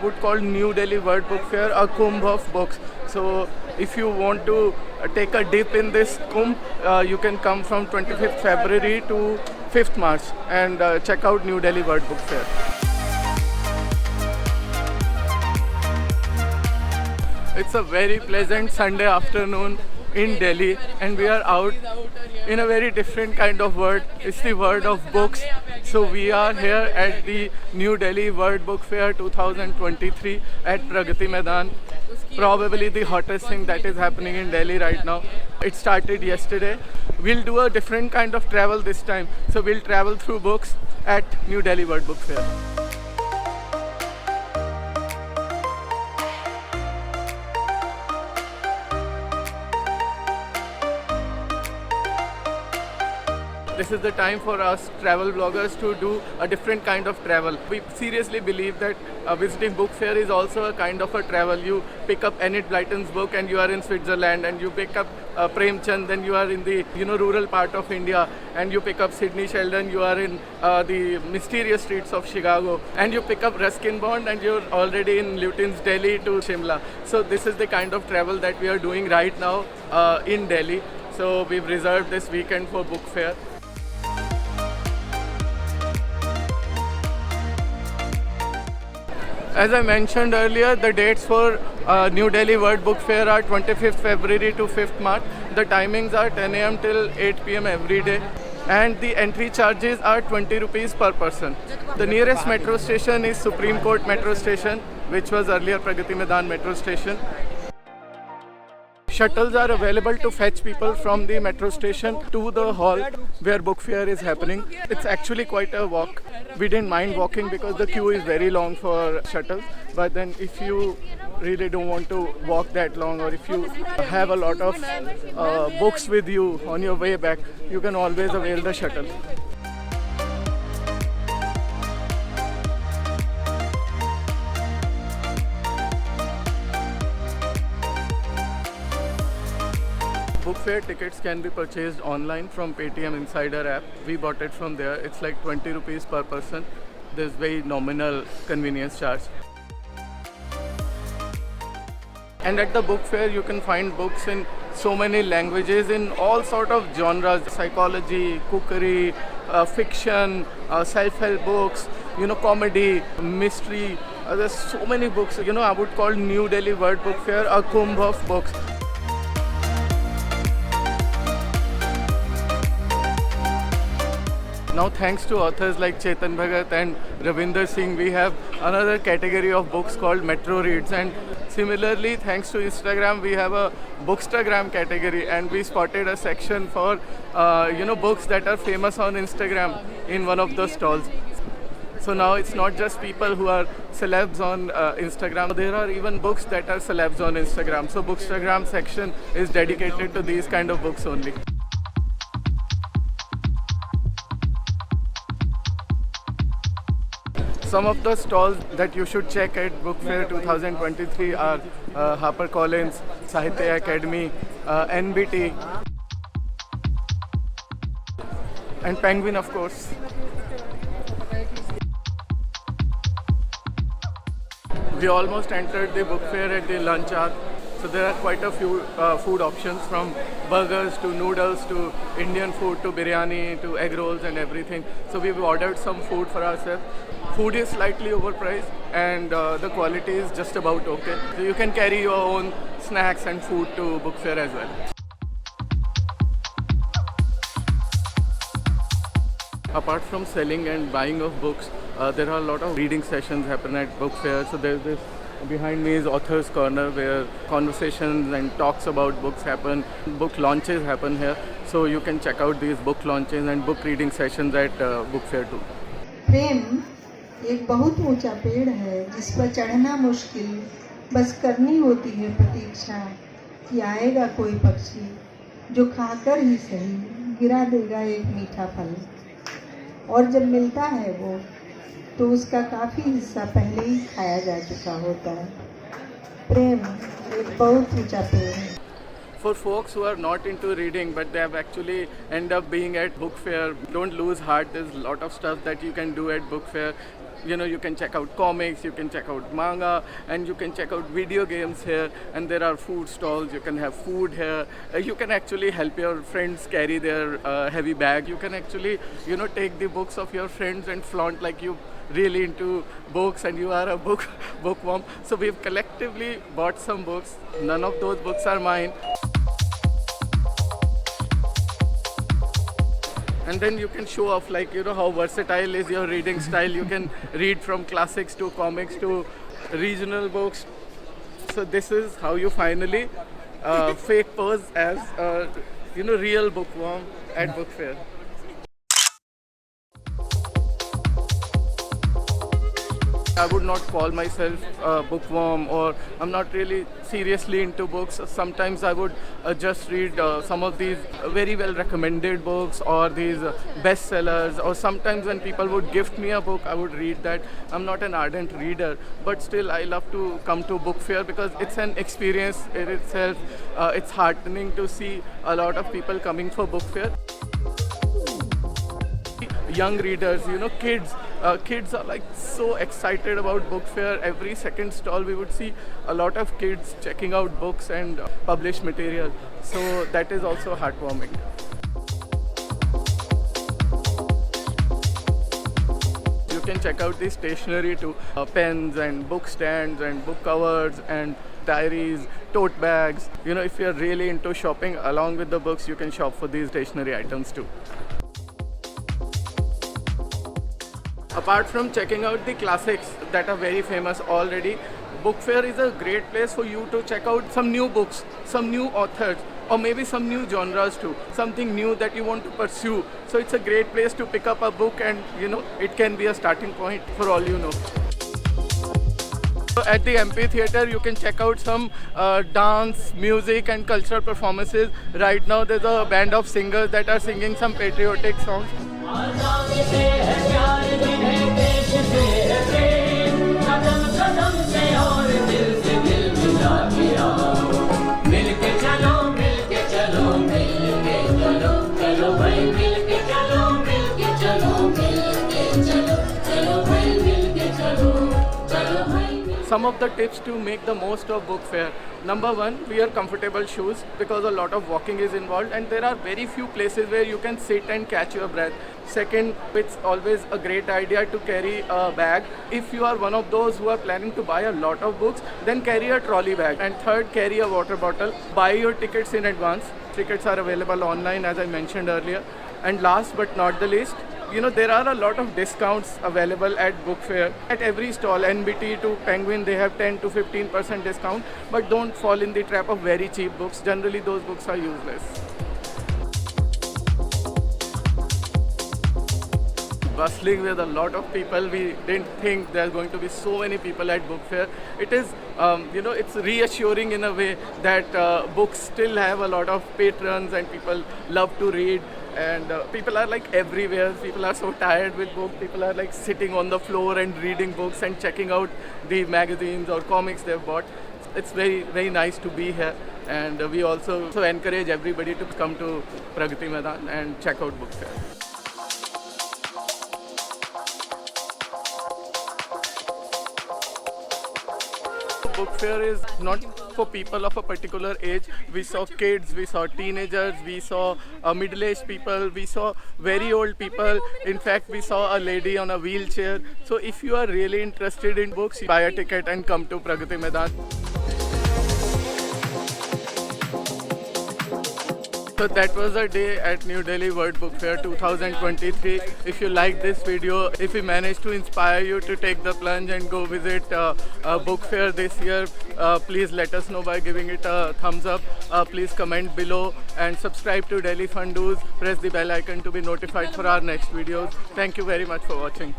would call New Delhi Word Book Fair a kumbh of books. So if you want to take a dip in this kumbh, you can come from 25th February to 5th March and check out New Delhi Word Book Fair. It's a very pleasant Sunday afternoon in Delhi, and we are out in a very different kind of word. It's the word of books. So we are here at the New Delhi Word Book Fair 2023 at Pragati Maidan. Probably the hottest thing that is happening in Delhi right now. It started yesterday. We'll do a different kind of travel this time. So we'll travel through books at New Delhi Word Book Fair. This is the time for us travel bloggers to do a different kind of travel. We seriously believe that visiting book fair is also a kind of a travel. You pick up Enid Blyton's book and you are in Switzerland, and you pick up Prem Chand, then you are in the rural part of India, and you pick up Sidney Sheldon, you are in the mysterious streets of Chicago, and you pick up Ruskin Bond and you're already in Lutyens Delhi to Shimla. So this is the kind of travel that we are doing right now in Delhi. So we've reserved this weekend for book fair. As I mentioned earlier, the dates for New Delhi Word Book Fair are 25th February to 5th March. The timings are 10 a.m. till 8 p.m. every day. And the entry charges are 20 rupees per person. The nearest metro station is Supreme Court Metro Station, which was earlier Pragati Maidan Metro Station. Shuttles are available to fetch people from the metro station to the hall where book fair is happening. It's actually quite a walk. We didn't mind walking because the queue is very long for shuttles. But then if you really don't want to walk that long, or if you have a lot of books with you on your way back, you can always avail the shuttle. Book fair tickets can be purchased online from Paytm Insider app. We bought it from there. It's like 20 rupees per person. There's very nominal convenience charge. And at the book fair, you can find books in so many languages in all sort of genres: psychology, cookery, fiction, self-help books, comedy, mystery. There's so many books. I would call New Delhi Word Book Fair a kumbh of books. Now, thanks to authors like Chetan Bhagat and Ravinder Singh, we have another category of books called Metro Reads. And similarly, thanks to Instagram, we have a Bookstagram category, and we spotted a section for books that are famous on Instagram in one of the stalls. So now it's not just people who are celebs on Instagram. There are even books that are celebs on Instagram. So Bookstagram section is dedicated to these kind of books only. Some of the stalls that you should check at Book Fair 2023 are HarperCollins, Sahitya Academy, NBT, and Penguin, of course. We almost entered the book fair at the lunch hour. So there are quite a few food options, from burgers to noodles to Indian food to biryani to egg rolls and everything. So we've ordered some food for ourselves. Food is slightly overpriced, and the quality is just about okay. So you can carry your own snacks and food to book fair as well. Apart from selling and buying of books, there are a lot of reading sessions happen at book fair. So there's this, behind me is Author's Corner, where conversations and talks about books happen. Book launches happen here. So you can check out these book launches and book reading sessions at book fair too. प्रेम एक बहुत ऊंचा पेड़ है जिस पर चढ़ना मुश्किल, बस करनी होती है प्रतीक्षा कि आएगा कोई पक्षी जो खाकर ही सही गिरा देगा एक मीठा फल, और जब मिलता है वो तो उसका काफ़ी हिस्सा पहले ही खाया जा चुका होता है। प्रेम एक बहुत ऊंचा पेड़ है। For folks who are not into reading but they have actually end up being at book fair, don't lose heart. There's a lot of stuff that you can do at book fair. You can check out comics, you can check out manga, and you can check out video games here, and there are food stalls. You can have food here. You can actually help your friends carry their heavy bag. You can actually take the books of your friends and flaunt like you really into books and you are a bookworm. So we've collectively bought some books. None of those books are mine. And then you can show off how versatile is your reading style. You can read from classics to comics to regional books. So this is how you finally fake pose as a real bookworm at book fair. I would not call myself a bookworm, or I'm not really seriously into books. Sometimes I would just read some of these very well recommended books or these bestsellers, or sometimes when people would gift me a book, I would read that. I'm not an ardent reader, but still I love to come to book fair because it's an experience in itself. It's heartening to see a lot of people coming for book fair. Young readers, kids are like so excited about book fair. Every second stall we would see a lot of kids checking out books and published material. So that is also heartwarming. You can check out the stationery too. Pens and book stands and book covers and diaries, tote bags. If you're really into shopping along with the books, you can shop for these stationery items too. Apart from checking out the classics that are very famous already, book fair is a great place for you to check out some new books, some new authors, or maybe some new genres too, something new that you want to pursue. So it's a great place to pick up a book, and it can be a starting point for all you know. So at the amphitheater, you can check out some dance, music and cultural performances. Right now there's a band of singers that are singing some patriotic songs. Some of the tips to make the most of book fair. Number one, wear comfortable shoes because a lot of walking is involved and there are very few places where you can sit and catch your breath. Second, it's always a great idea to carry a bag. If you are one of those who are planning to buy a lot of books, then carry a trolley bag. And third, carry a water bottle. Buy your tickets in advance. Tickets are available online, as I mentioned earlier. And last but not the least, there are a lot of discounts available at book fair. At every stall, NBT to Penguin, they have 10 to 15% discount. But don't fall in the trap of very cheap books. Generally, those books are useless. Bustling with a lot of people. We didn't think there's going to be so many people at book fair. It is, it's reassuring in a way that books still have a lot of patrons and people love to read. And people are like everywhere. People are so tired with books. People are like sitting on the floor and reading books and checking out the magazines or comics they've bought. It's very, very nice to be here. And we also encourage everybody to come to Pragati Maidan and check out book fair. Book fair is not for people of a particular age. We saw kids, we saw teenagers, we saw middle-aged people, we saw very old people. In fact, we saw a lady on a wheelchair. So if you are really interested in books, buy a ticket and come to Pragati Maidan. So that was a day at New Delhi World Book Fair 2023. If you like this video, if we managed to inspire you to take the plunge and go visit a book fair this year, please let us know by giving it a thumbs up. Please comment below and subscribe to Delhi Fun Do's. Press the bell icon to be notified for our next videos. Thank you very much for watching.